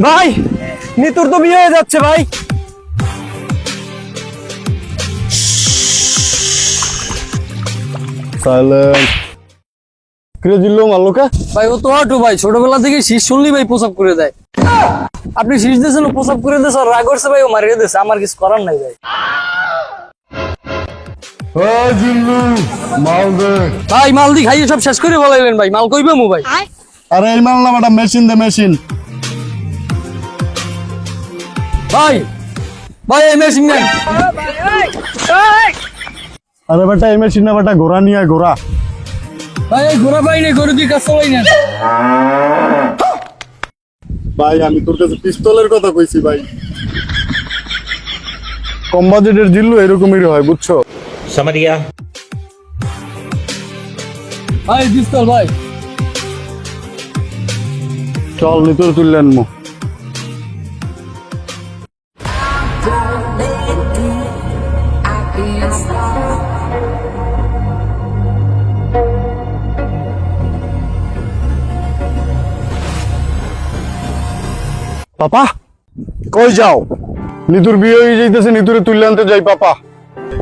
ভাই নিতুর তো বিয়ে হয়ে যাচ্ছে ভাই। সাইলেন্ট কিরে জিল্লো মাল্লোকে ভাই ও তো অটো ভাই, ছোটবেলা থেকে শীষ শুনলি ভাই প্রসাব করে দেয়। আপনি শীষ দিয়েছেন ও প্রসাব করে দিয়েছে, রাগ করছে ভাই, ও মারিয়ে দিয়েছে, আমার কিছু করার নাই ভাই। ও জিল্লু মাল দে। ভাই মাল দি খাইয়ে সব শেষ করে বলাইলেন ভাই, মাল কইবে মু ভাই। আরে এই মাল না বেটা, মেশিন দে মেশিন। ভাই ভাই এই মেশিন নেন। আরে বেটা এই মেশিন না বেটা, ঘোড়া নিয়ে আয়, ঘোড়া। ভাই এই ঘোড়া পাই নেই, গরু দিয়ে কাজ চালাই নেন। ভাই আমি তোর কাছে পিস্তলের কথা কইছি ভাই। কম বাজেটের জিল্লু এরকমই হয় বুঝছো। समझ गया। ভাই পিস্তল ভাই। চল নিতর তুললেন মো। পাপা কই যাও? নিতুর বিয়ে হয়ে যাইতেছে, নিতুরে তুললে আনতে যাই পাপা।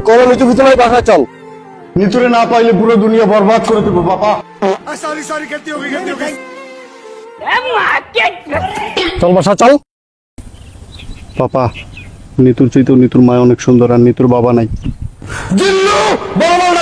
করো নিতু ভিতরে বাসায় চল। নিতুরে না পাইলে পুরো দুনিয়া বরবাদ করে দেবো পাপা। চল বাসা চল। পাপা নিতুর চাইতেও নিতুর মা অনেক সুন্দর, আর নিতুর বাবা নাই। জিল্লু বড় বড়